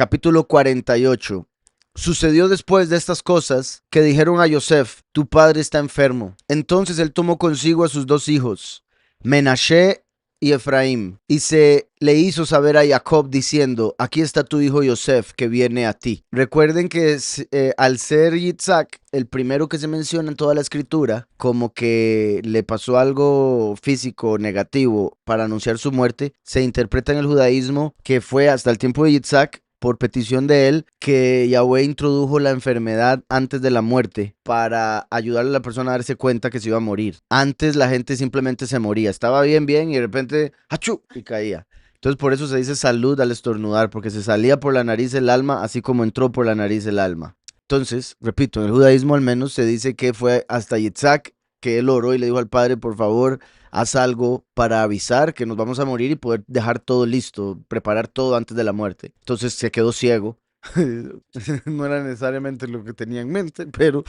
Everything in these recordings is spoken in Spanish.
Capítulo 48. Sucedió después de estas cosas que dijeron a Yosef: tu padre está enfermo. Entonces él tomó consigo a sus dos hijos, Menashe y Efraín, y se le hizo saber a Jacob diciendo: aquí está tu hijo Yosef que viene a ti. Recuerden que al ser Yitzhak el primero que se menciona en toda la escritura, como que le pasó algo físico negativo para anunciar su muerte, se interpreta en el judaísmo que fue hasta el tiempo de Yitzhak, por petición de él, que Yahweh introdujo la enfermedad antes de la muerte para ayudarle a la persona a darse cuenta que se iba a morir. Antes la gente simplemente se moría, estaba bien y de repente ¡achú! Y caía. Entonces por eso se dice salud al estornudar, porque se salía por la nariz el alma, así como entró por la nariz el alma. Entonces, repito, en el judaísmo al menos se dice que fue hasta Yitzhak que él oró y le dijo al padre: por favor, haz algo para avisar que nos vamos a morir y poder dejar todo listo, preparar todo antes de la muerte. Entonces se quedó ciego. No era necesariamente lo que tenía en mente, pero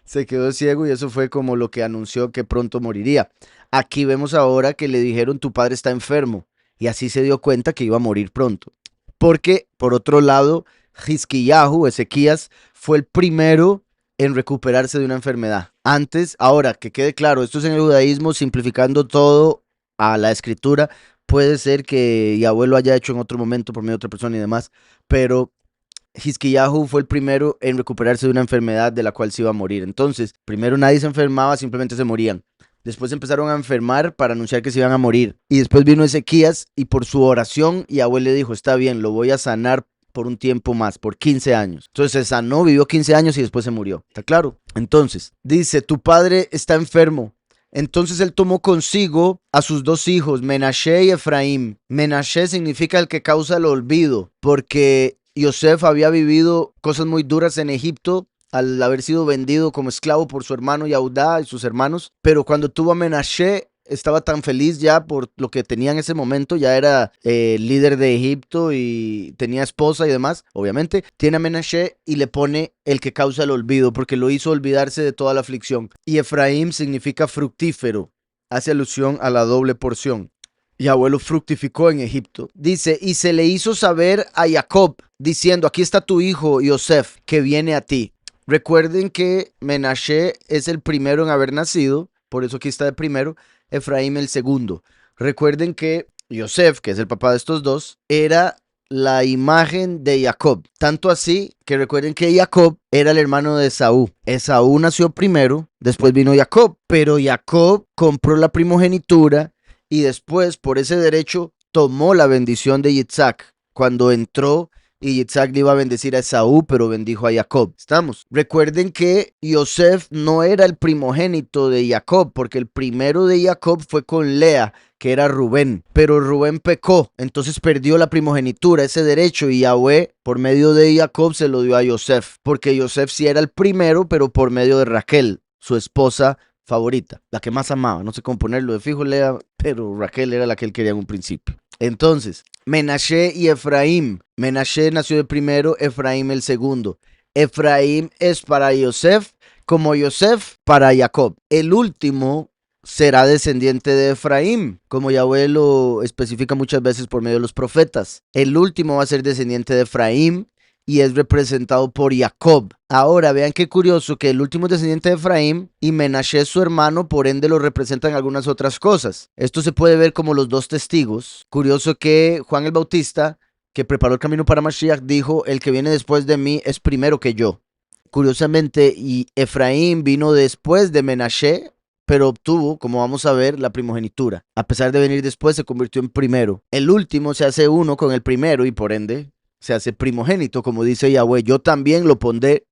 se quedó ciego y eso fue como lo que anunció que pronto moriría. Aquí vemos ahora que le dijeron: tu padre está enfermo, y así se dio cuenta que iba a morir pronto. Porque, por otro lado, Hizkiyahu, Ezequías, fue el primero en recuperarse de una enfermedad. Antes, ahora, que quede claro, esto es en el judaísmo, simplificando todo a la escritura. Puede ser que Yahweh lo haya hecho en otro momento por medio de otra persona y demás, pero Hizkiyahu fue el primero en recuperarse de una enfermedad de la cual se iba a morir. Entonces, primero nadie se enfermaba, simplemente se morían. Después empezaron a enfermar para anunciar que se iban a morir. Y después vino Ezequías y por su oración Yahweh le dijo: está bien, lo voy a sanar por un tiempo más, por 15 años. Entonces se sanó, vivió 15 años y después se murió. ¿Está claro? Entonces, dice: tu padre está enfermo. Entonces él tomó consigo a sus dos hijos, Menashe y Efraín. Menashe significa el que causa el olvido, porque Yosef había vivido cosas muy duras en Egipto al haber sido vendido como esclavo por su hermano Yahudá y sus hermanos, pero cuando tuvo a Menashe estaba tan feliz ya por lo que tenía en ese momento, ya era líder de Egipto y tenía esposa y demás, obviamente. Tiene a Menashe y le pone el que causa el olvido, porque lo hizo olvidarse de toda la aflicción. Y Efraín significa fructífero, hace alusión a la doble porción. Yahweh lo fructificó en Egipto. Dice: y se le hizo saber a Jacob, diciendo: aquí está tu hijo Yosef, que viene a ti. Recuerden que Menashe es el primero en haber nacido, por eso aquí está de primero, Efraín el segundo. Recuerden que Yosef, que es el papá de estos dos, era la imagen de Jacob. Tanto así que recuerden que Jacob era el hermano de Esaú. Esaú nació primero, después vino Jacob, pero Jacob compró la primogenitura y después, por ese derecho, tomó la bendición de Yitzhak cuando entró. Y Yitzhak le iba a bendecir a Esaú, pero bendijo a Jacob. ¿Estamos? Recuerden que Yosef no era el primogénito de Jacob, porque el primero de Jacob fue con Lea, que era Rubén. Pero Rubén pecó, entonces perdió la primogenitura, ese derecho, y Yahweh, por medio de Jacob, se lo dio a Yosef. Porque Yosef sí era el primero, pero por medio de Raquel, su esposa favorita, la que más amaba. No sé cómo ponerlo de fijo, Lea, pero Raquel era la que él quería en un principio. Entonces, Menashe y Efraín. Menashe nació de primero, Efraín el segundo. Efraín es para Yosef como Yosef para Jacob. El último será descendiente de Efraín, como Yahweh lo especifica muchas veces por medio de los profetas. El último va a ser descendiente de Efraín y es representado por Jacob. Ahora vean qué curioso que el último descendiente de Efraín y Menashe su hermano, por ende lo representan algunas otras cosas. Esto se puede ver como los dos testigos. Curioso que Juan el Bautista, que preparó el camino para Mashiach, dijo: el que viene después de mí es primero que yo. Curiosamente, y Efraín vino después de Menashe, pero obtuvo, como vamos a ver, la primogenitura. A pesar de venir después, se convirtió en primero. El último se hace uno con el primero y por ende se hace primogénito, como dice Yahweh: yo también lo pondré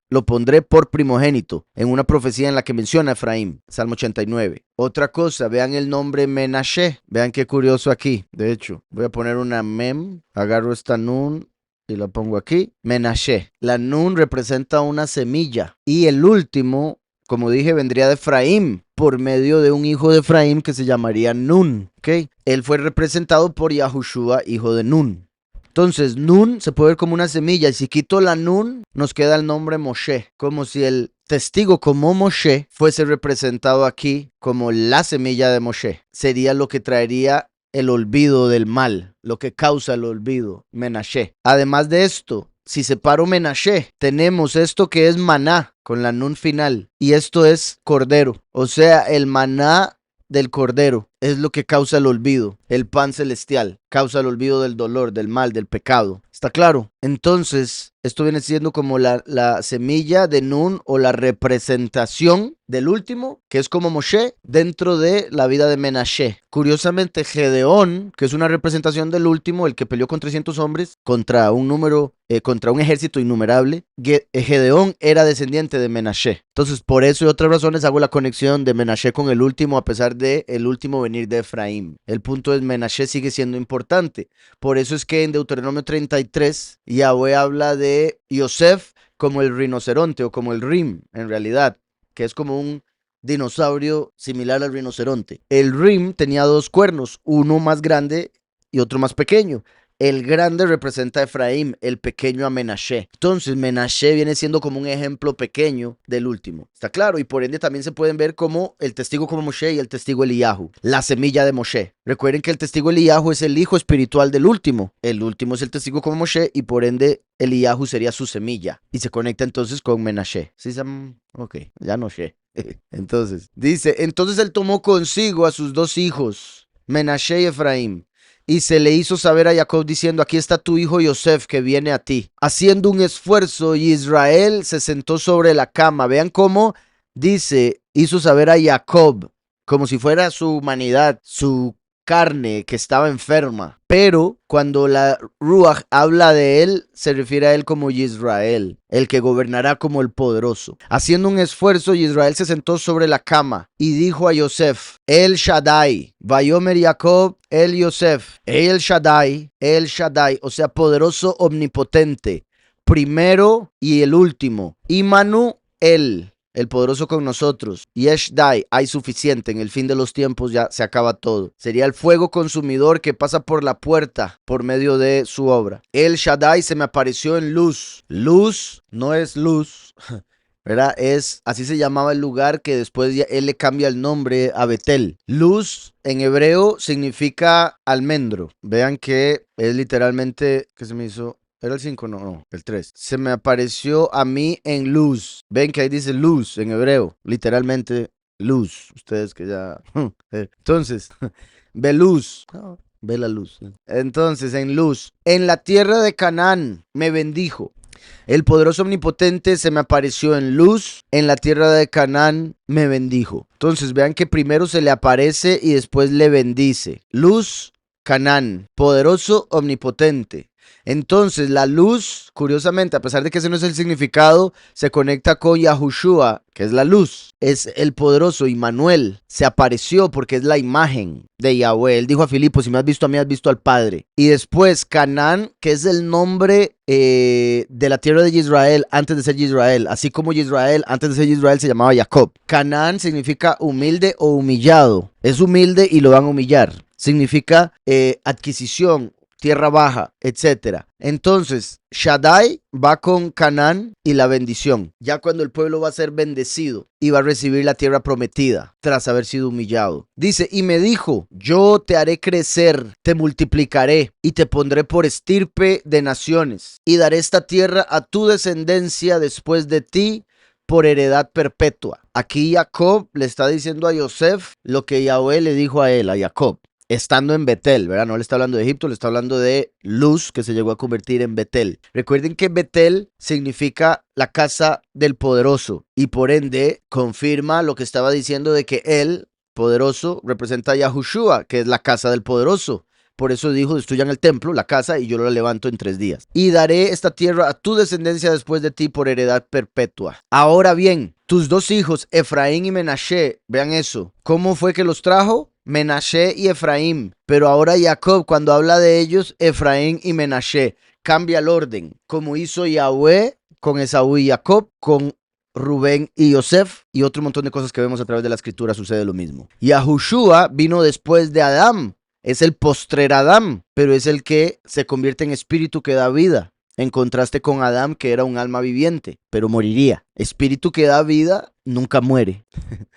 por primogénito, en una profecía en la que menciona a Efraín, Salmo 89. Otra cosa, vean el nombre Menashe, vean qué curioso aquí. De hecho, voy a poner una mem, agarro esta nun y la pongo aquí. Menashe, la nun representa una semilla, y el último, como dije, vendría de Efraín, por medio de un hijo de Efraín que se llamaría Nun, ¿ok? Él fue representado por Yahushua, hijo de Nun. Entonces, Nun se puede ver como una semilla, y si quito la Nun, nos queda el nombre Moshe, como si el testigo como Moshe fuese representado aquí como la semilla de Moshe. Sería lo que traería el olvido del mal, lo que causa el olvido, Menashe. Además de esto, si separo Menashe, tenemos esto que es maná, con la nun final, y esto es cordero, o sea, el maná del cordero es lo que causa el olvido, el pan celestial, causa el olvido del dolor, del mal, del pecado. ¿Está claro? Entonces, esto viene siendo como la semilla de Nun o la representación del último, que es como Moshe, dentro de la vida de Menashe. Curiosamente, Gedeón, que es una representación del último, el que peleó con 300 hombres, contra un ejército innumerable, Gedeón era descendiente de Menashe. Entonces, por eso y otras razones hago la conexión de Menashe con el último, a pesar de el último venir de Efraín. El punto es, Menashe sigue siendo importante. Por eso es que en Deuteronomio 33, Yahweh habla de Yosef como el rinoceronte o como el rim, en realidad, que es como un dinosaurio similar al rinoceronte. El rim tenía dos cuernos, uno más grande y otro más pequeño. El grande representa a Efraín, el pequeño a Menashe. Entonces, Menashe viene siendo como un ejemplo pequeño del último. ¿Está claro? Y por ende también se pueden ver como el testigo como Moshe y el testigo Eliyahu, la semilla de Moshe. Recuerden que el testigo Eliyahu es el hijo espiritual del último. El último es el testigo como Moshe y por ende Eliyahu sería su semilla. Y se conecta entonces con Menashe. ¿Sí? Ok, ya no sé. Entonces, dice, entonces él tomó consigo a sus dos hijos, Menashe y Efraín. Y se le hizo saber a Jacob diciendo, aquí está tu hijo Yosef que viene a ti. Haciendo un esfuerzo, y Israel se sentó sobre la cama. Vean cómo dice, hizo saber a Jacob, como si fuera su humanidad, su carne que estaba enferma. Pero cuando la Ruach habla de él, se refiere a él como Israel, el que gobernará como el poderoso. Haciendo un esfuerzo, Israel se sentó sobre la cama y dijo a Yosef, El Shaddai, Vayomer Jacob, El Yosef, El Shaddai, o sea, poderoso omnipotente, primero y el último. Imanu, el poderoso con nosotros. Yesh Dai, hay suficiente. En el fin de los tiempos ya se acaba todo. Sería el fuego consumidor que pasa por la puerta por medio de su obra. El Shaddai se me apareció en luz. Luz no es luz, ¿verdad? Así se llamaba el lugar que después él le cambia el nombre a Betel. Luz en hebreo significa almendro. Vean que es literalmente, ¿qué se me hizo? ¿Era el 5? No, el 3. Se me apareció a mí en luz. Ven que ahí dice luz en hebreo. Literalmente luz. Ustedes que ya... Entonces, ve luz. Ve la luz. Entonces, en luz. En la tierra de Canaán me bendijo. El poderoso omnipotente se me apareció en luz. En la tierra de Canaán me bendijo. Entonces, vean que primero se le aparece y después le bendice. Luz, Canaán. Poderoso omnipotente. Entonces la luz, curiosamente, a pesar de que ese no es el significado, se conecta con Yahushua, que es la luz. Es el poderoso Immanuel. Se apareció porque es la imagen de Yahweh. Él dijo a Filipo, si me has visto a mí, has visto al Padre. Y después Canaán, que es el nombre de la tierra de Israel antes de ser Israel. Así como Israel, antes de ser Israel, se llamaba Jacob. Canaán significa humilde o humillado. Es humilde y lo van a humillar. Significa adquisición, tierra baja, etcétera. Entonces, Shaddai va con Canaán y la bendición. Ya cuando el pueblo va a ser bendecido y va a recibir la tierra prometida tras haber sido humillado. Dice, y me dijo, yo te haré crecer, te multiplicaré y te pondré por estirpe de naciones y daré esta tierra a tu descendencia después de ti por heredad perpetua. Aquí Jacob le está diciendo a Yosef lo que Yahweh le dijo a él, a Jacob. Estando en Betel, ¿verdad? No le está hablando de Egipto, le está hablando de Luz, que se llegó a convertir en Betel. Recuerden que Betel significa la casa del poderoso y por ende confirma lo que estaba diciendo de que él, poderoso, representa a Yahushua, que es la casa del poderoso. Por eso dijo, destruyan el templo, la casa, y yo lo levanto en 3 días. Y daré esta tierra a tu descendencia después de ti por heredad perpetua. Ahora bien, tus dos hijos, Efraín y Menashe, vean eso. ¿Cómo fue que los trajo? Menashe y Efraín. Pero ahora Jacob, cuando habla de ellos, Efraín y Menashe, cambia el orden. Como hizo Yahweh con Esaú y Jacob, con Rubén y Yosef, y otro montón de cosas que vemos a través de la escritura sucede lo mismo. Yahushua vino después de Adán. Es el postrer Adán, pero es el que se convierte en espíritu que da vida, en contraste con Adán, que era un alma viviente, pero moriría. Espíritu que da vida nunca muere.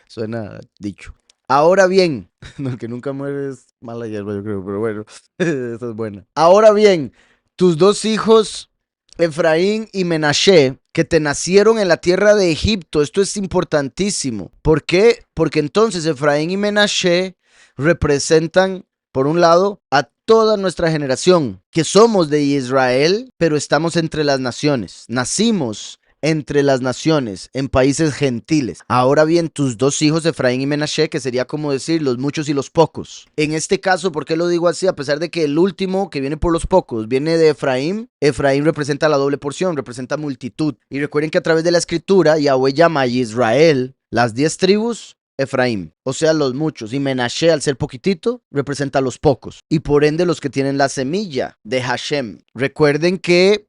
Suena dicho. Ahora bien, no, el que nunca muere es mala hierba, yo creo, pero bueno, esa es buena. Ahora bien, tus dos hijos, Efraín y Menashe, que te nacieron en la tierra de Egipto, esto es importantísimo. ¿Por qué? Porque entonces Efraín y Menashe representan, por un lado, a toda nuestra generación, que somos de Israel, pero estamos entre las naciones. Nacimos entre las naciones, en países gentiles. Ahora bien, tus dos hijos, Efraín y Menashe, que sería como decir los muchos y los pocos. En este caso, ¿por qué lo digo así? A pesar de que el último, que viene por los pocos, viene de Efraín. Efraín representa la doble porción, representa multitud. Y recuerden que a través de la escritura, Yahweh llama a Israel, las 10 tribus, Efraín, o sea, los muchos, y Menashe, al ser poquitito, representa a los pocos, y por ende los que tienen la semilla de Hashem. Recuerden que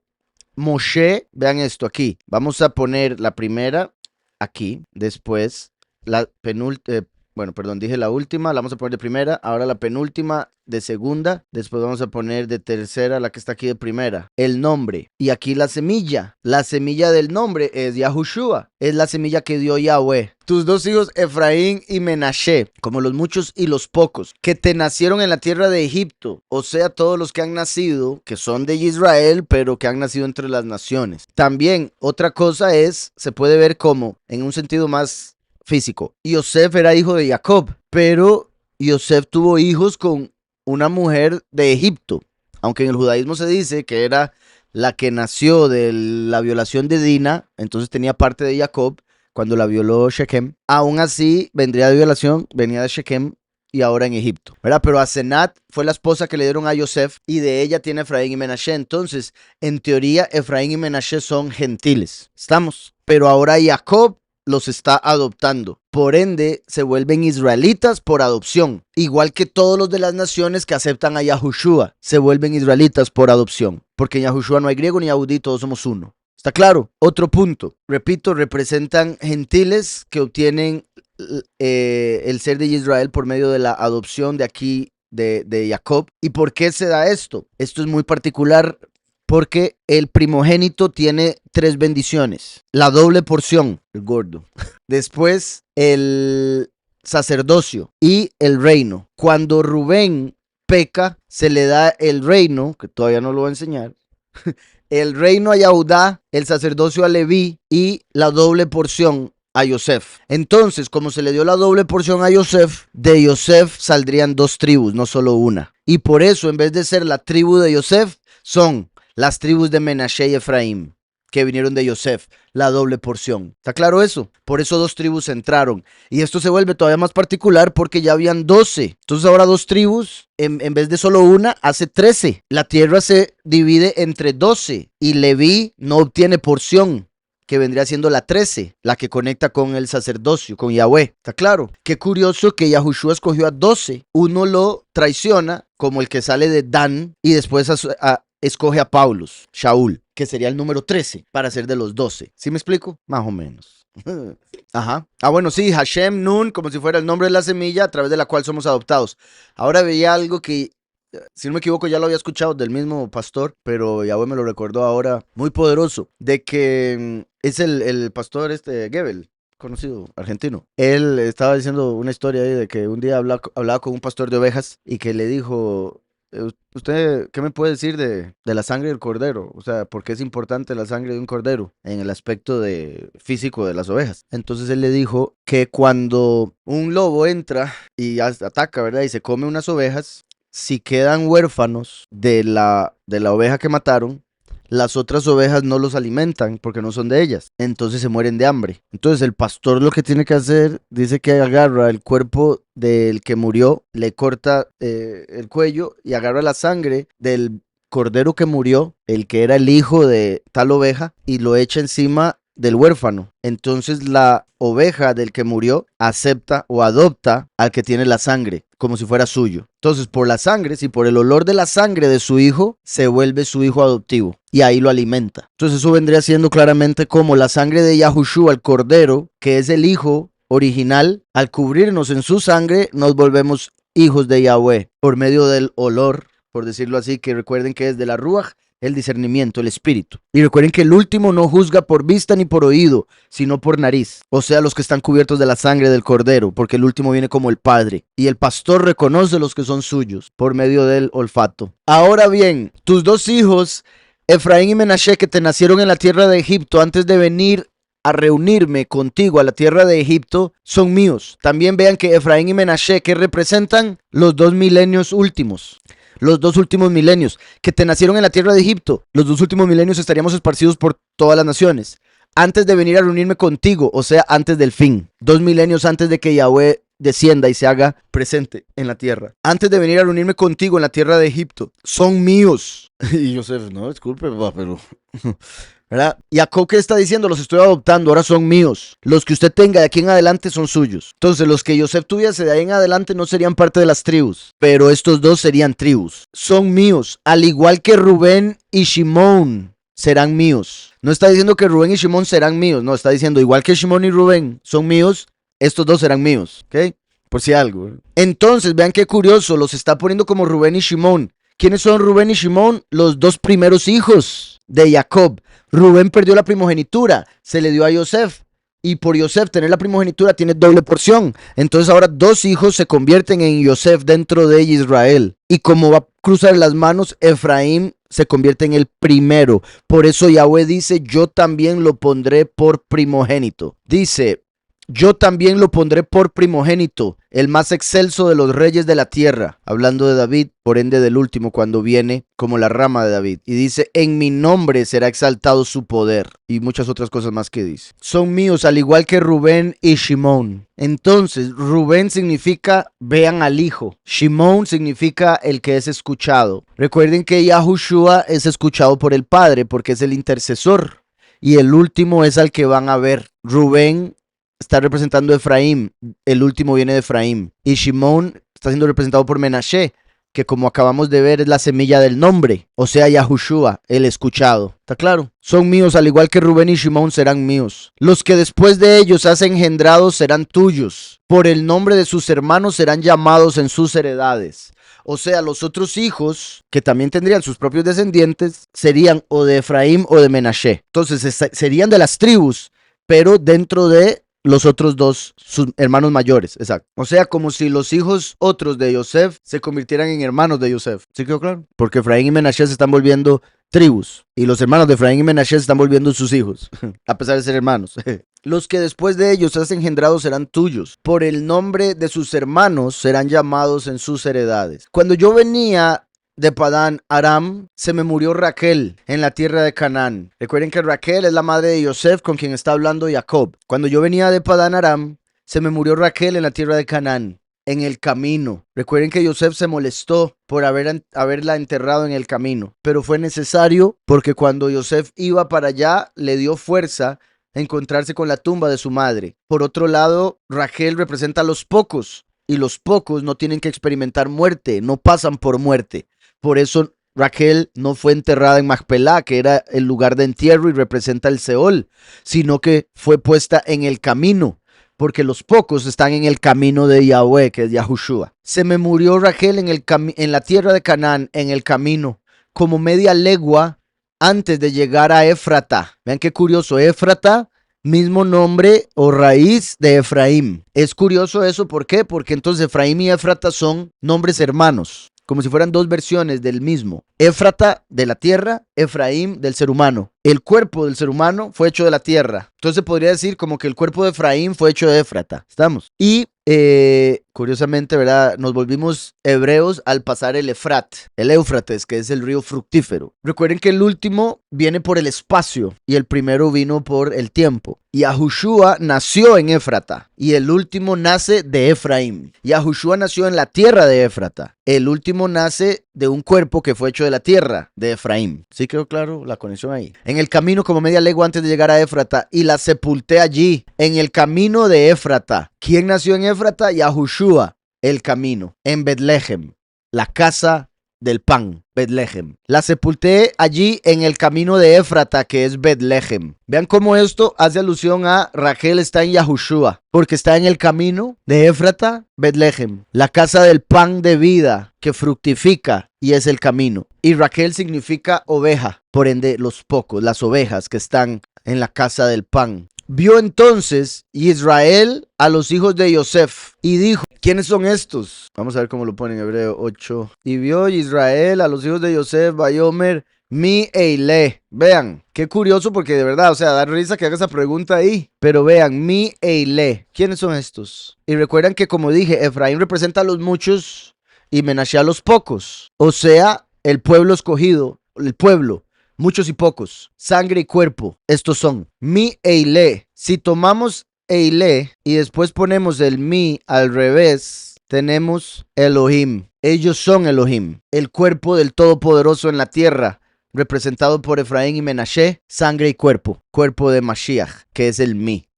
Moshe, vean esto aquí, vamos a poner la primera aquí, después la penúltima, bueno, perdón, dije la última, la vamos a poner de primera, ahora la penúltima de segunda, después vamos a poner de tercera la que está aquí de primera, el nombre, y aquí la semilla del nombre es Yahushua, es la semilla que dio Yahweh. Tus dos hijos Efraín y Menashe, como los muchos y los pocos, que te nacieron en la tierra de Egipto, o sea, todos los que han nacido, que son de Israel, pero que han nacido entre las naciones. También otra cosa es, se puede ver como, en un sentido más físico, Yosef era hijo de Jacob, pero Yosef tuvo hijos con una mujer de Egipto, aunque en el judaísmo se dice que era la que nació de la violación de Dina, entonces tenía parte de Jacob cuando la violó Shechem. Aún así, vendría de violación, venía de Shechem y ahora en Egipto, ¿verdad? Pero Asenat fue la esposa que le dieron a Yosef y de ella tiene Efraín y Menashe. Entonces, en teoría, Efraín y Menashe son gentiles. ¿Estamos? Pero ahora Jacob los está adoptando. Por ende, se vuelven israelitas por adopción. Igual que todos los de las naciones que aceptan a Yahushua, se vuelven israelitas por adopción. Porque en Yahushua no hay griego ni yahudí, todos somos uno. ¿Está claro? Otro punto. Repito, representan gentiles que obtienen el ser de Israel por medio de la adopción de aquí de Jacob. ¿Y por qué se da esto? Esto es muy particular porque el primogénito tiene 3 bendiciones. La doble porción, el gordo. Después el sacerdocio y el reino. Cuando Rubén peca, se le da el reino, que todavía no lo voy a enseñar, el reino a Yahudá, el sacerdocio a Leví y la doble porción a Yosef. Entonces, como se le dio la doble porción a Yosef, de Yosef saldrían 2 tribus, no solo una. Y por eso, en vez de ser la tribu de Yosef, son las tribus de Menashe y Efraín, que vinieron de Yosef, la doble porción. ¿Está claro eso? Por eso 2 tribus entraron. Y esto se vuelve todavía más particular porque ya habían 12. Entonces ahora 2 tribus, en vez de solo una, hace 13. La tierra se divide entre 12 y Leví no obtiene porción, que vendría siendo la 13, la que conecta con el sacerdocio, con Yahweh. ¿Está claro? Qué curioso que Yahushua escogió a 12. Uno lo traiciona, como el que sale de Dan, y después escoge a Paulus, Shaul, que sería el número 13 para ser de los 12. ¿Sí me explico? Más o menos. Ajá. Ah, bueno, sí, Hashem Nun, como si fuera el nombre de la semilla a través de la cual somos adoptados. Ahora veía algo que, si no me equivoco, ya lo había escuchado del mismo pastor, pero Yahweh me lo recordó ahora, muy poderoso, de que es el pastor Gebel, conocido, argentino. Él estaba diciendo una historia ahí de que un día hablaba con un pastor de ovejas y que le dijo: ¿usted qué me puede decir de la sangre del cordero? O sea, ¿por qué es importante la sangre de un cordero en el aspecto físico de las ovejas? Entonces él le dijo que cuando un lobo entra y ataca, ¿verdad? Y se come unas ovejas, si quedan huérfanos de la oveja que mataron, las otras ovejas no los alimentan porque no son de ellas. Entonces se mueren de hambre. Entonces el pastor lo que tiene que hacer, dice que agarra el cuerpo del que murió, le corta el cuello y agarra la sangre del cordero que murió, el que era el hijo de tal oveja, y lo echa encima del huérfano. Entonces la oveja del que murió acepta o adopta al que tiene la sangre, como si fuera suyo. Entonces, por la sangre, si por el olor de la sangre de su hijo, se vuelve su hijo adoptivo y ahí lo alimenta. Entonces eso vendría siendo claramente como la sangre de Yahushua, el cordero, que es el hijo original. Al cubrirnos en su sangre, nos volvemos hijos de Yahweh por medio del olor, por decirlo así, que recuerden que es de la Ruach el discernimiento, el espíritu. Y recuerden que el último no juzga por vista ni por oído, sino por nariz. O sea, los que están cubiertos de la sangre del cordero, porque el último viene como el Padre. Y el pastor reconoce los que son suyos por medio del olfato. Ahora bien, tus dos hijos, Efraín y Menashe, que te nacieron en la tierra de Egipto antes de venir a reunirme contigo a la tierra de Egipto, son míos. También vean que Efraín y Menashe, que representan los 2 milenios últimos. Los 2 últimos milenios que te nacieron en la tierra de Egipto. Los 2 últimos milenios estaríamos esparcidos por todas las naciones. Antes de venir a reunirme contigo, o sea, antes del fin. 2 milenios antes de que Yahweh descienda y se haga presente en la tierra. Antes de venir a reunirme contigo en la tierra de Egipto. Son míos. Y Yosef, no, disculpe, pero... ¿verdad? Jacob, ¿qué está diciendo? Los estoy adoptando, ahora son míos. Los que usted tenga de aquí en adelante son suyos. Entonces, los que Yosef tuviese de ahí en adelante no serían parte de las tribus, pero estos dos serían tribus. Son míos, al igual que Rubén y Shimón serán míos. No está diciendo que Rubén y Shimón serán míos, no, está diciendo igual que Shimón y Rubén son míos, estos dos serán míos, ¿ok? Por si algo. Entonces, vean qué curioso, los está poniendo como Rubén y Shimón. ¿Quiénes son Rubén y Shimón? Los dos primeros hijos de Jacob. Rubén perdió la primogenitura, se le dio a Yosef. Y por Yosef tener la primogenitura tiene doble porción. Entonces ahora 2 hijos se convierten en Yosef dentro de Israel. Y como va a cruzar las manos, Efraín se convierte en el primero. Por eso Yahweh dice, yo también lo pondré por primogénito. Dice, yo también lo pondré por primogénito, el más excelso de los reyes de la tierra. Hablando de David, por ende del último, cuando viene como la rama de David. Y dice, en mi nombre será exaltado su poder. Y muchas otras cosas más que dice. Son míos, al igual que Rubén y Shimón. Entonces, Rubén significa, vean al hijo. Shimón significa el que es escuchado. Recuerden que Yahushua es escuchado por el Padre, porque es el intercesor. Y el último es al que van a ver. Rubén está representando a Efraín, el último viene de Efraín. Y Shimón está siendo representado por Menashe, que como acabamos de ver es la semilla del nombre, o sea, Yahushua, el escuchado. ¿Está claro? Son míos, al igual que Rubén y Shimón serán míos. Los que después de ellos has engendrado serán tuyos. Por el nombre de sus hermanos serán llamados en sus heredades. O sea, los otros hijos, que también tendrían sus propios descendientes, serían o de Efraín o de Menashe. Entonces, serían de las tribus, pero dentro de los otros 2, sus hermanos mayores, exacto. O sea, como si los hijos otros de Yosef se convirtieran en hermanos de Yosef. ¿Sí quedó claro? Porque Efraín y Menashe se están volviendo tribus. Y los hermanos de Efraín y Menashe se están volviendo sus hijos, a pesar de ser hermanos. Los que después de ellos has engendrado serán tuyos. Por el nombre de sus hermanos serán llamados en sus heredades. Cuando yo venía de Padán Aram, se me murió Raquel en la tierra de Canaán. Recuerden que Raquel es la madre de Yosef, con quien está hablando Jacob. Cuando yo venía de Padán Aram, se me murió Raquel en la tierra de Canaán, en el camino. Recuerden que Yosef se molestó por haberla enterrado en el camino, pero fue necesario porque cuando Yosef iba para allá, le dio fuerza a encontrarse con la tumba de su madre. Por otro lado, Raquel representa a los pocos, y los pocos no tienen que experimentar muerte, no pasan por muerte. Por eso Raquel no fue enterrada en Macpelá, que era el lugar de entierro y representa el Seol, sino que fue puesta en el camino, porque los pocos están en el camino de Yahweh, que es Yahushua. Se me murió Raquel en la tierra de Canaán, en el camino, como media legua antes de llegar a Éfrata. Vean qué curioso, Éfrata, mismo nombre o raíz de Efraín. Es curioso eso, ¿por qué? Porque entonces Efraín y Éfrata son nombres hermanos, como si fueran 2 versiones del mismo. Éfrata de la tierra, Efraín del ser humano. El cuerpo del ser humano fue hecho de la tierra. Entonces podría decir como que el cuerpo de Efraín fue hecho de Éfrata. ¿Estamos? Y curiosamente, ¿verdad? Nos volvimos hebreos al pasar el Éufrates, que es el río fructífero. Recuerden que el último viene por el espacio y el primero vino por el tiempo. Yahushua nació en Éfrata y el último nace de Efraín. Yahushua nació en la tierra de Éfrata. El último nace de un cuerpo que fue hecho de la tierra de Efraín. ¿Sí quedó claro la conexión ahí? En el camino como media legua antes de llegar a Éfrata, y la sepulté allí, en el camino de Éfrata. ¿Quién nació en Éfrata? Yahushua, el camino. En Betlehem, la casa del pan, Betlehem. La sepulté allí en el camino de Éfrata, que es Betlehem. Vean cómo esto hace alusión a Rachel está en Yahushua, porque está en el camino de Éfrata, Betlehem, la casa del pan de vida que fructifica y es el camino. Y Rachel significa oveja, por ende los pocos, las ovejas que están en la casa del pan. Vio entonces Israel a los hijos de Yosef y dijo, ¿quiénes son estos? Vamos a ver cómo lo pone en Hebreo 8. Y vio Israel a los hijos de Yosef, Bayomer, mi Eile. Vean, qué curioso porque de verdad, o sea, da risa que haga esa pregunta ahí. Pero vean, mi Eile. ¿Quiénes son estos? Y recuerdan que como dije, Efraín representa a los muchos y Menashe a los pocos. O sea, el pueblo escogido, el pueblo. Muchos y pocos, sangre y cuerpo, estos son mi Eile. Si tomamos Eile y después ponemos el mi al revés, tenemos Elohim. Ellos son Elohim, el cuerpo del Todopoderoso en la tierra, representado por Efraín y Menashe, sangre y cuerpo, cuerpo de Mashiach, que es el mi.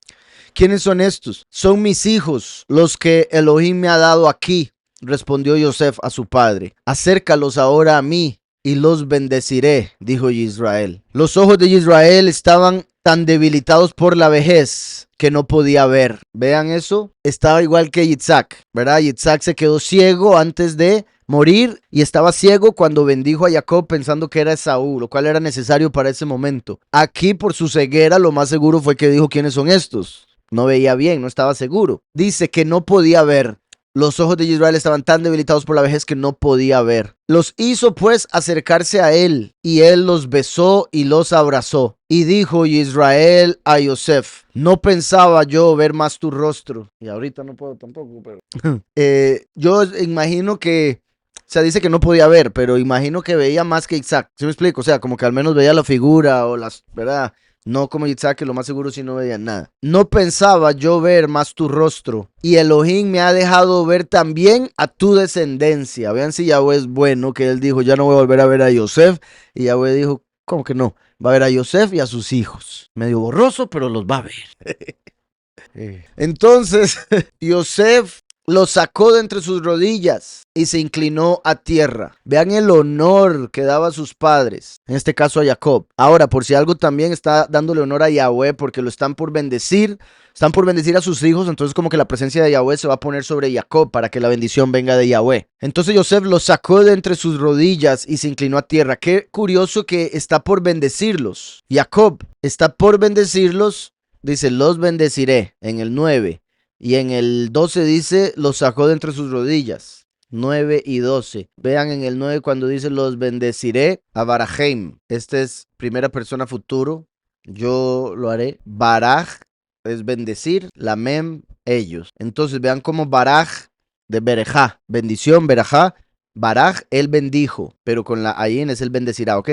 ¿Quiénes son estos? Son mis hijos, los que Elohim me ha dado aquí, respondió Yosef a su padre. Acércalos ahora a mí y los bendeciré, dijo Israel. Los ojos de Israel estaban tan debilitados por la vejez que no podía ver. Vean eso, estaba igual que Yitzhak, ¿verdad? Yitzhak se quedó ciego antes de morir y estaba ciego cuando bendijo a Jacob pensando que era Esaú, lo cual era necesario para ese momento. Aquí por su ceguera lo más seguro fue que dijo, ¿quiénes son estos? No veía bien, no estaba seguro. Dice que no podía ver. Los ojos de Israel estaban tan debilitados por la vejez que no podía ver. Los hizo pues acercarse a él, y él los besó y los abrazó. Y dijo Israel a Yosef, no pensaba yo ver más tu rostro. Y ahorita no puedo tampoco, pero... yo imagino que... O sea, dice que no podía ver, pero imagino que veía más que Isaac. ¿Sí me explico? O sea, como que al menos veía la figura o las... ¿verdad? No como Yitzhak, que lo más seguro sí no veía nada. No pensaba yo ver más tu rostro, y Elohim me ha dejado ver también a tu descendencia. Vean si Yahweh es bueno, que él dijo, ya no voy a volver a ver a Yosef. Y Yahweh dijo, ¿cómo que no? Va a ver a Yosef y a sus hijos. Medio borroso, pero los va a ver. Entonces, Yosef lo sacó de entre sus rodillas y se inclinó a tierra. Vean el honor que daba a sus padres, en este caso a Jacob. Ahora, por si algo también está dándole honor a Yahweh porque lo están por bendecir a sus hijos, entonces como que la presencia de Yahweh se va a poner sobre Jacob para que la bendición venga de Yahweh. Entonces Yosef lo sacó de entre sus rodillas y se inclinó a tierra. Qué curioso que está por bendecirlos. Jacob está por bendecirlos, dice, los bendeciré en el 9. Y en el 12 dice, los sacó de entre sus rodillas. 9 y 12. Vean en el 9 cuando dice, los bendeciré a Barajem. Este es primera persona futuro. Yo lo haré. Baraj es bendecir. La mem, ellos. Entonces vean como Baraj de Berejá. Bendición, Berajá. Baraj, él bendijo. Pero con la ayin es el bendecirá, ¿ok?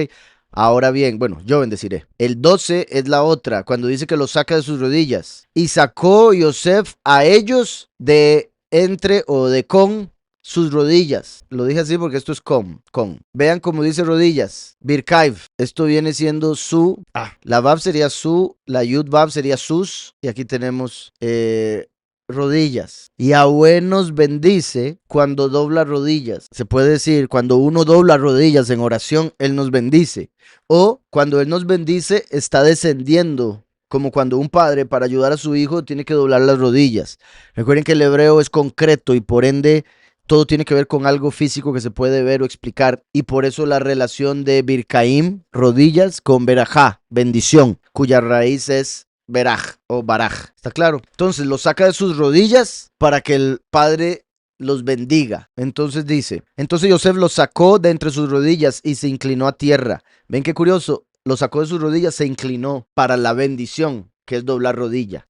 Ahora bien, bueno, yo bendeciré. El 12 es la otra, cuando dice que los saca de sus rodillas. Y sacó Yosef a ellos de entre o de con sus rodillas. Lo dije así porque esto es con. Vean cómo dice rodillas. Birkaiv. Esto viene siendo su. La Vav sería su. La Yud Vav sería sus. Y aquí tenemos rodillas. Yahweh nos bendice cuando dobla rodillas. Se puede decir, cuando uno dobla rodillas en oración, Él nos bendice. O cuando Él nos bendice, está descendiendo. Como cuando un padre para ayudar a su hijo tiene que doblar las rodillas. Recuerden que el hebreo es concreto y por ende todo tiene que ver con algo físico que se puede ver o explicar. Y por eso la relación de Birkaim, rodillas, con Berajá, bendición, cuya raíz es Beraj o Baraj. ¿Está claro? Entonces los saca de sus rodillas para que el padre los bendiga. Entonces dice, entonces Yosef los sacó de entre sus rodillas y se inclinó a tierra. ¿Ven qué curioso? Los sacó de sus rodillas, se inclinó para la bendición, que es doblar rodilla.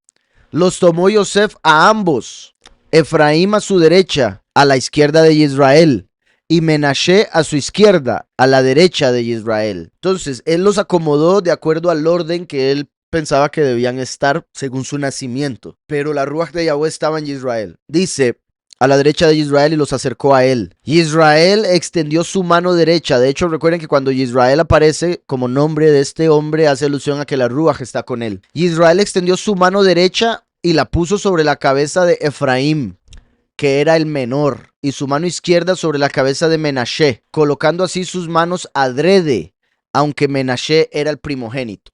Los tomó Yosef a ambos, Efraín a su derecha, a la izquierda de Israel, y Menashe a su izquierda, a la derecha de Israel. Entonces, él los acomodó de acuerdo al orden que él pensaba que debían estar según su nacimiento. Pero la Ruach de Yahweh estaba en Israel. Dice, a la derecha de Israel y los acercó a él. Israel extendió su mano derecha. De hecho, recuerden que cuando Israel aparece como nombre de este hombre, hace alusión a que la Ruach está con él. Israel extendió su mano derecha y la puso sobre la cabeza de Efraín, que era el menor, y su mano izquierda sobre la cabeza de Menashe, colocando así sus manos adrede, aunque Menashe era el primogénito.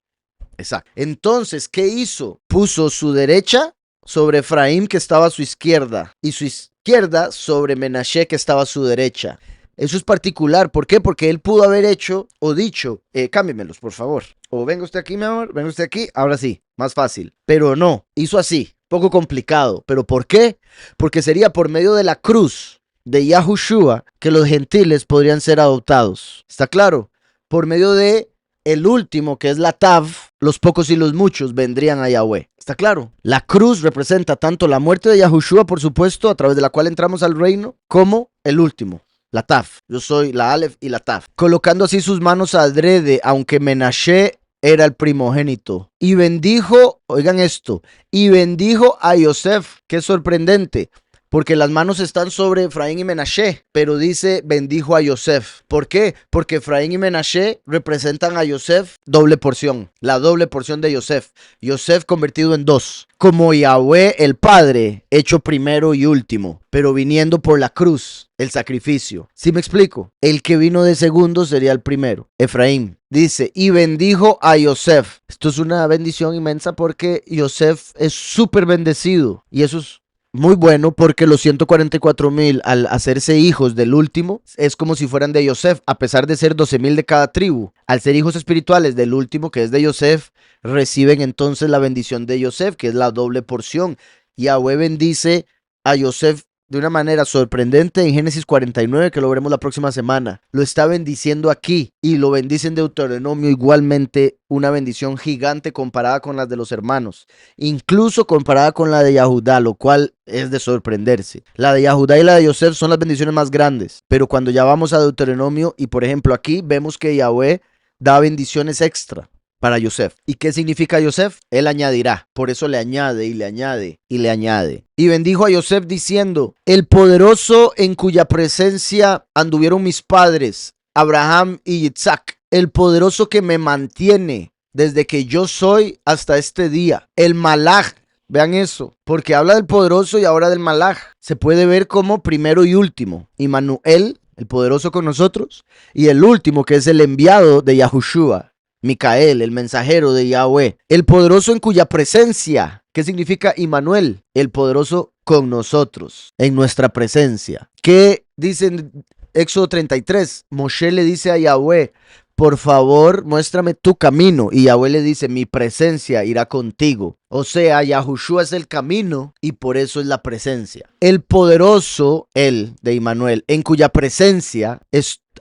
Exacto. Entonces, ¿qué hizo? Puso su derecha sobre Efraín, que estaba a su izquierda, y su izquierda sobre Menashe, que estaba a su derecha. Eso es particular. ¿Por qué? Porque él pudo haber hecho o dicho, cámbimelos, por favor. O venga usted aquí, mi amor, venga usted aquí, ahora sí, más fácil. Pero no, hizo así, poco complicado. ¿Pero por qué? Porque sería por medio de la cruz de Yahushua que los gentiles podrían ser adoptados. ¿Está claro? Por medio de el último, que es la Tav, los pocos y los muchos vendrían a Yahweh. ¿Está claro? La cruz representa tanto la muerte de Yahushua, por supuesto, a través de la cual entramos al reino, como el último, la Tav. Yo soy la Aleph y la Tav. Colocando así sus manos adrede, aunque Menashe era el primogénito. Y bendijo, oigan esto, y bendijo a Yosef. Qué sorprendente. Porque las manos están sobre Efraín y Menashe, pero dice bendijo a Yosef. ¿Por qué? Porque Efraín y Menashe representan a Yosef doble porción, la doble porción de Yosef. Yosef convertido en dos, como Yahweh el Padre, hecho primero y último, pero viniendo por la cruz, el sacrificio. ¿Sí me explico? El que vino de segundo sería el primero, Efraín. Dice, y bendijo a Yosef. Esto es una bendición inmensa porque Yosef es súper bendecido y eso es muy bueno porque los 144,000 al hacerse hijos del último es como si fueran de Yosef, a pesar de ser 12,000 de cada tribu. Al ser hijos espirituales del último, que es de Yosef, reciben entonces la bendición de Yosef, que es la doble porción. Yahweh bendice a Yosef de una manera sorprendente en Génesis 49, que lo veremos la próxima semana. Lo está bendiciendo aquí y lo bendice en Deuteronomio igualmente, una bendición gigante comparada con las de los hermanos, incluso comparada con la de Yahudá, lo cual es de sorprenderse. La de Yahudá y la de Yosef son las bendiciones más grandes, pero cuando ya vamos a Deuteronomio y por ejemplo aquí vemos que Yahweh da bendiciones extra para Yosef. ¿Y qué significa Yosef? Él añadirá. Por eso le añade y le añade y le añade. Y bendijo a Yosef diciendo, el poderoso en cuya presencia anduvieron mis padres, Abraham y Isaac, el poderoso que me mantiene desde que yo soy hasta este día, el Malach. Vean eso, porque habla del poderoso y ahora del Malach. Se puede ver como primero y último. Immanuel, el poderoso con nosotros, y el último que es el enviado de Yahushua. Micael, el mensajero de Yahweh, el poderoso en cuya presencia, ¿qué significa Immanuel? El poderoso con nosotros, en nuestra presencia. ¿Qué dice en Éxodo 33? Moshe le dice a Yahweh, por favor, muéstrame tu camino. Y Yahweh le dice, mi presencia irá contigo. O sea, Yahushua es el camino y por eso es la presencia. El poderoso, él de Immanuel, en cuya presencia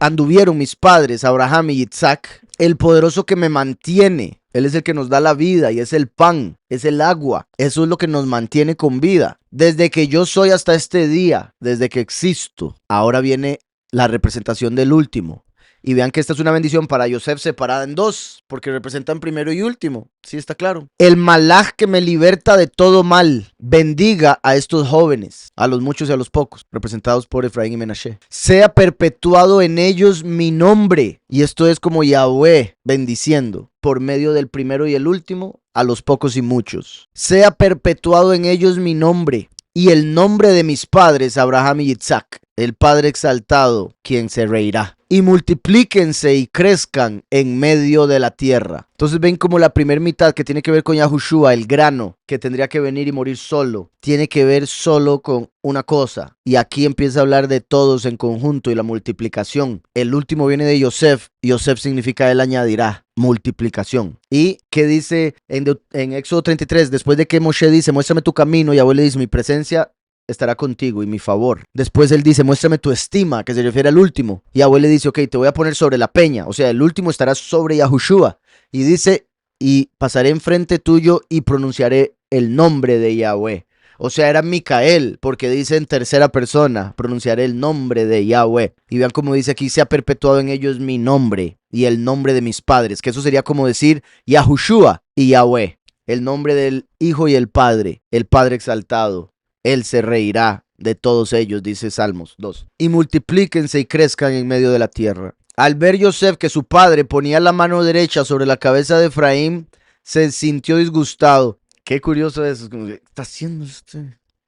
anduvieron mis padres, Abraham y Isaac, el poderoso que me mantiene. Él es el que nos da la vida y es el pan, es el agua. Eso es lo que nos mantiene con vida. Desde que yo soy hasta este día, desde que existo. Ahora viene la representación del último. Y vean que esta es una bendición para Yosef separada en dos, porque representan primero y último. Sí, está claro. El Malach que me liberta de todo mal, bendiga a estos jóvenes, a los muchos y a los pocos, representados por Efraín y Menashe. Sea perpetuado en ellos mi nombre. Y esto es como Yahweh bendiciendo por medio del primero y el último a los pocos y muchos. Sea perpetuado en ellos mi nombre y el nombre de mis padres, Abraham y Isaac, el Padre exaltado, quien se reirá. Y multiplíquense y crezcan en medio de la tierra. Entonces ven como la primera mitad que tiene que ver con Yahushua, el grano que tendría que venir y morir solo, tiene que ver solo con una cosa. Y aquí empieza a hablar de todos en conjunto y la multiplicación. El último viene de Yosef. Yosef significa él añadirá, multiplicación. ¿Y qué dice en Éxodo 33? Después de que Moshe dice, muéstrame tu camino, Yahweh le dice, mi presencia estará contigo y mi favor. Después él dice, muéstrame tu estima, que se refiere al último. Y Yahweh le dice, ok, te voy a poner sobre la peña. O sea, el último estará sobre Yahushua. Y dice, y pasaré enfrente tuyo y pronunciaré el nombre de Yahweh. O sea, era Micael, porque dice en tercera persona, pronunciaré el nombre de Yahweh. Y vean cómo dice aquí, se ha perpetuado en ellos mi nombre y el nombre de mis padres. Que eso sería como decir Yahushua y Yahweh. El nombre del Hijo y el Padre exaltado. Él se reirá de todos ellos, dice Salmos 2. Y multiplíquense y crezcan en medio de la tierra. Al ver Yosef que su padre ponía la mano derecha sobre la cabeza de Efraín, se sintió disgustado. Qué curioso eso. ¿Qué está haciendo usted?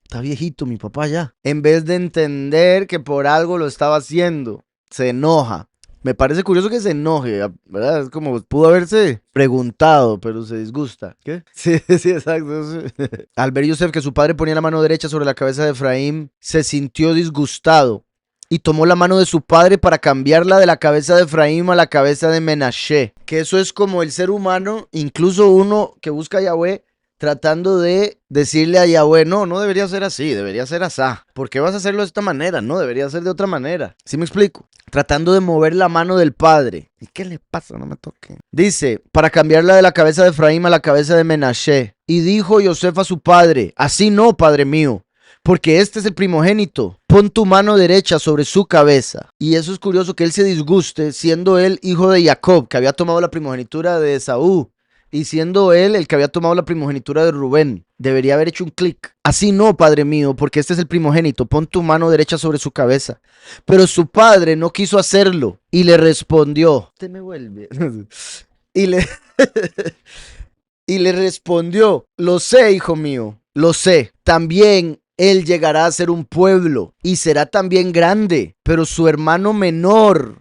Está viejito mi papá ya. En vez de entender que por algo lo estaba haciendo, se enoja. Me parece curioso que se enoje, ¿verdad? Es como pudo haberse preguntado, pero se disgusta. ¿Qué? Sí, sí, exacto. Sí. Al ver Yosef que su padre ponía la mano derecha sobre la cabeza de Efraín, se sintió disgustado y tomó la mano de su padre para cambiarla de la cabeza de Efraín a la cabeza de Menashe. Que eso es como el ser humano, incluso uno que busca a Yahweh, tratando de decirle a Yahweh, no, no debería ser así, debería ser asá. ¿Por qué vas a hacerlo de esta manera? No, debería ser de otra manera. ¿Sí me explico? Tratando de mover la mano del padre. ¿Y qué le pasa? No me toque. Dice, para cambiarla de la cabeza de Efraín a la cabeza de Menashe. Y dijo Yosef a su padre, así no, padre mío, porque este es el primogénito. Pon tu mano derecha sobre su cabeza. Y eso es curioso que él se disguste, siendo él hijo de Jacob, que había tomado la primogenitura de Esaú, y siendo él el que había tomado la primogenitura de Rubén. Debería haber hecho un clic. Así no, padre mío, porque este es el primogénito. Pon tu mano derecha sobre su cabeza. Pero su padre no quiso hacerlo y le respondió. Usted me vuelve. y le y le respondió, lo sé, hijo mío, lo sé. También él llegará a ser un pueblo y será también grande, pero su hermano menor,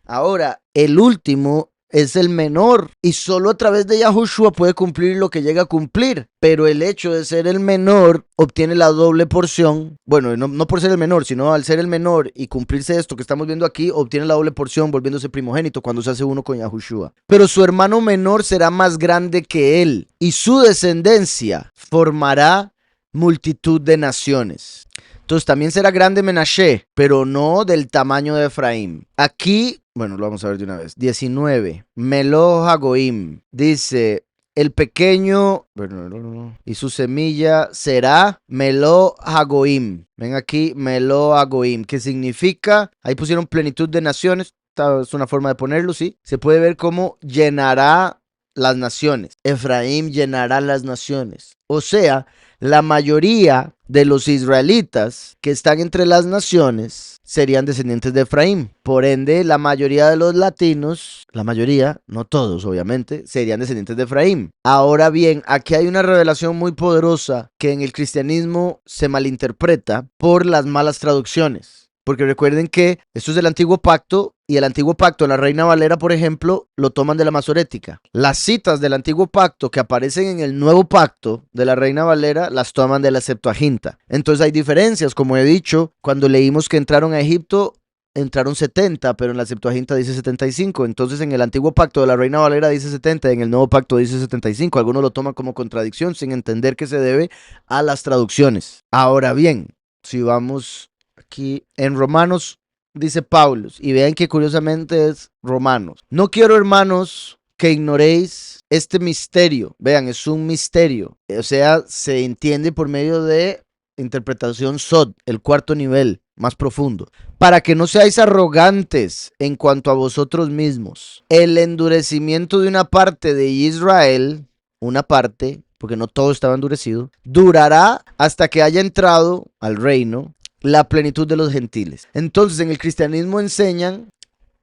ahora el último es el menor y solo a través de Yahushua puede cumplir lo que llega a cumplir, pero el hecho de ser el menor obtiene la doble porción, bueno, no por ser el menor, sino al ser el menor y cumplirse esto que estamos viendo aquí, obtiene la doble porción volviéndose primogénito cuando se hace uno con Yahushua. Pero su hermano menor será más grande que él y su descendencia formará multitud de naciones. Entonces también será grande Menashe, pero no del tamaño de Efraín. Aquí, bueno, lo vamos a ver de una vez. 19. Melo Hagoim. Dice, el pequeño, bueno, y su semilla será Melo Hagoim. Ven aquí, Melo Hagoim, que significa, ahí pusieron plenitud de naciones. Esta es una forma de ponerlo, sí. Se puede ver como llenará las naciones. Efraín llenará las naciones. O sea, la mayoría de los israelitas que están entre las naciones serían descendientes de Efraín. Por ende, la mayoría de los latinos, la mayoría, no todos obviamente, serían descendientes de Efraín. Ahora bien, aquí hay una revelación muy poderosa que en el cristianismo se malinterpreta por las malas traducciones. Porque recuerden que esto es del Antiguo Pacto y el Antiguo Pacto, la Reina Valera, por ejemplo, lo toman de la Masorética. Las citas del Antiguo Pacto que aparecen en el Nuevo Pacto de la Reina Valera las toman de la Septuaginta. Entonces hay diferencias, como he dicho, cuando leímos que entraron a Egipto, entraron 70, pero en la Septuaginta dice 75. Entonces en el Antiguo Pacto de la Reina Valera dice 70 y en el Nuevo Pacto dice 75. Algunos lo toman como contradicción sin entender que se debe a las traducciones. Ahora bien, si vamos aquí en Romanos, dice Pablo, y vean que curiosamente es Romanos. No quiero, hermanos, que ignoréis este misterio. Vean, es un misterio. O sea, se entiende por medio de interpretación Sod, el cuarto nivel, más profundo. Para que no seáis arrogantes en cuanto a vosotros mismos. El endurecimiento de una parte de Israel, una parte, porque no todo estaba endurecido, durará hasta que haya entrado al reino la plenitud de los gentiles. Entonces, en el cristianismo enseñan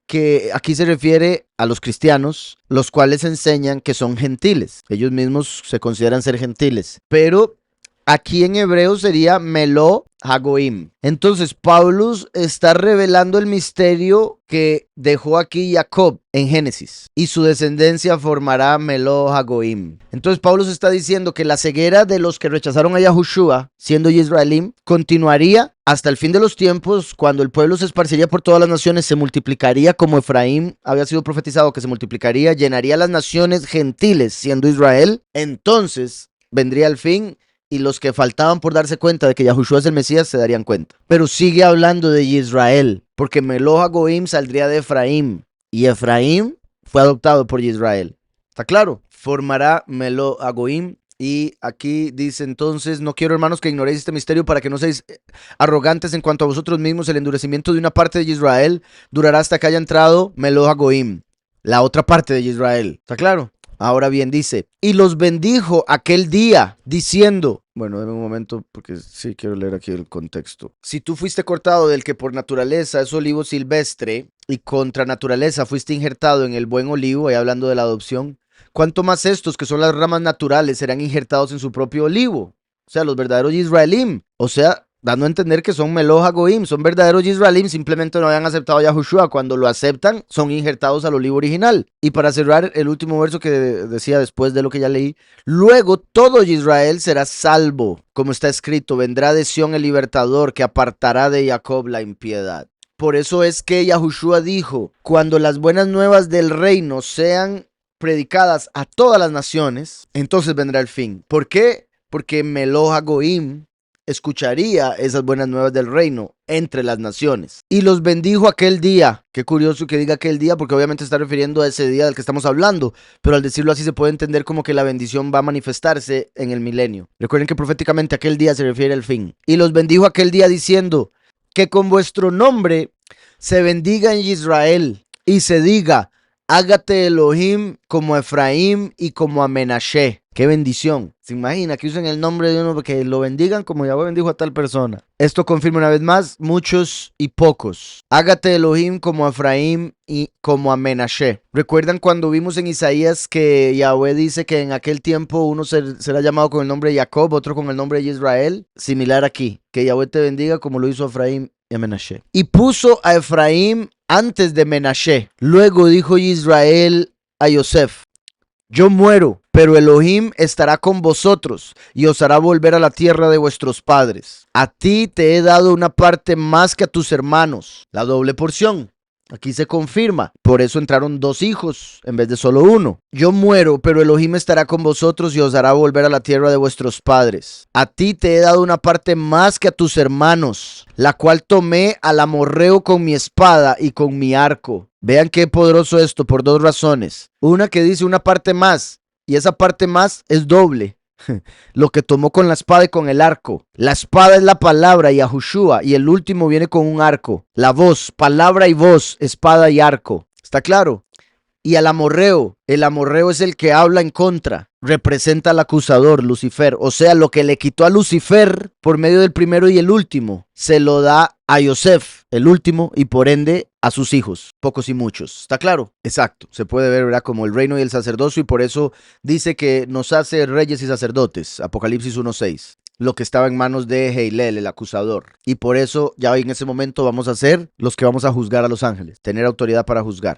que aquí se refiere a los cristianos, los cuales enseñan que son gentiles. Ellos mismos se consideran ser gentiles. Pero aquí en hebreo sería Melo Hagoim. Entonces, Pablo está revelando el misterio que dejó aquí Jacob en Génesis. Y su descendencia formará Melo Hagoim. Entonces, Pablo está diciendo que la ceguera de los que rechazaron a Yahushua, siendo Israelim, continuaría hasta el fin de los tiempos, cuando el pueblo se esparciría por todas las naciones, se multiplicaría como Efraín había sido profetizado que se multiplicaría, llenaría las naciones gentiles, siendo Israel. Entonces, vendría el fin. Y los que faltaban por darse cuenta de que Yahushua es el Mesías se darían cuenta. Pero sigue hablando de Israel, porque Melo Hagoim saldría de Efraín. Y Efraín fue adoptado por Israel. ¿Está claro? Formará Melo Hagoim. Y aquí dice entonces, no quiero, hermanos, que ignoréis este misterio para que no seáis arrogantes en cuanto a vosotros mismos. El endurecimiento de una parte de Israel durará hasta que haya entrado Melo Hagoim, la otra parte de Israel. ¿Está claro? Ahora bien, dice, y los bendijo aquel día, diciendo, bueno, dame un momento porque sí quiero leer aquí el contexto. Si tú fuiste cortado del que por naturaleza es olivo silvestre y contra naturaleza fuiste injertado en el buen olivo, ahí hablando de la adopción, ¿cuánto más estos que son las ramas naturales serán injertados en su propio olivo? o sea, los verdaderos Yisraelim, o sea, dando a entender que son Meloj HaGoim, son verdaderos Yisraelim, simplemente no habían aceptado a Yahushua. Cuando lo aceptan, son injertados al olivo original. Y para cerrar, el último verso que decía después de lo que ya leí, luego todo Israel será salvo, como está escrito, vendrá de Sión el libertador que apartará de Jacob la impiedad. Por eso es que Yahushua dijo, cuando las buenas nuevas del reino sean predicadas a todas las naciones, entonces vendrá el fin. ¿Por qué? Porque Meloj HaGoim escucharía esas buenas nuevas del reino entre las naciones. Y los bendijo aquel día. Qué curioso que diga aquel día, porque obviamente está refiriendo a ese día del que estamos hablando, pero al decirlo así se puede entender como que la bendición va a manifestarse en el milenio. Recuerden que proféticamente aquel día se refiere al fin. Y los bendijo aquel día diciendo, que con vuestro nombre se bendiga en Israel y se diga, hágate Elohim como a Efraín y como a Menashe. ¡Qué bendición! ¿Se imagina que usen el nombre de uno que lo bendigan como Yahweh bendijo a tal persona? Esto confirma una vez más, muchos y pocos. Hágate Elohim como a Efraín y como a Menashe. ¿Recuerdan cuando vimos en Isaías que Yahweh dice que en aquel tiempo uno será llamado con el nombre de Jacob, otro con el nombre de Israel? Similar aquí, que Yahweh te bendiga como lo hizo a Efraín y a Menashe. Y puso a Efraín antes de Menashe. Luego dijo Israel a Yosef, yo muero, pero Elohim estará con vosotros y os hará volver a la tierra de vuestros padres. A ti te he dado una parte más que a tus hermanos, la doble porción. Aquí se confirma, por eso entraron 2 hijos en vez de solo uno. Yo muero, pero Elohim estará con vosotros y os hará volver a la tierra de vuestros padres. A ti te he dado una parte más que a tus hermanos, la cual tomé al amorreo con mi espada y con mi arco. Vean qué poderoso esto por 2 razones. Una que dice una parte más, y esa parte más es doble. Lo que tomó con la espada y con el arco. La espada es la palabra, Yahushua, y el último viene con un arco. La voz, palabra y voz, espada y arco. ¿Está claro? Y al amorreo, el amorreo es el que habla en contra, representa al acusador, Lucifer. O sea, lo que le quitó a Lucifer por medio del primero y el último, se lo da a Yosef, el último, y por ende a sus hijos, pocos y muchos. ¿Está claro? Exacto. Se puede ver, ¿verdad? Como el reino y el sacerdocio, y por eso dice que nos hace reyes y sacerdotes. Apocalipsis 1:6. Lo que estaba en manos de Heilel, el acusador. Y por eso ya en ese momento vamos a ser los que vamos a juzgar a los ángeles, tener autoridad para juzgar.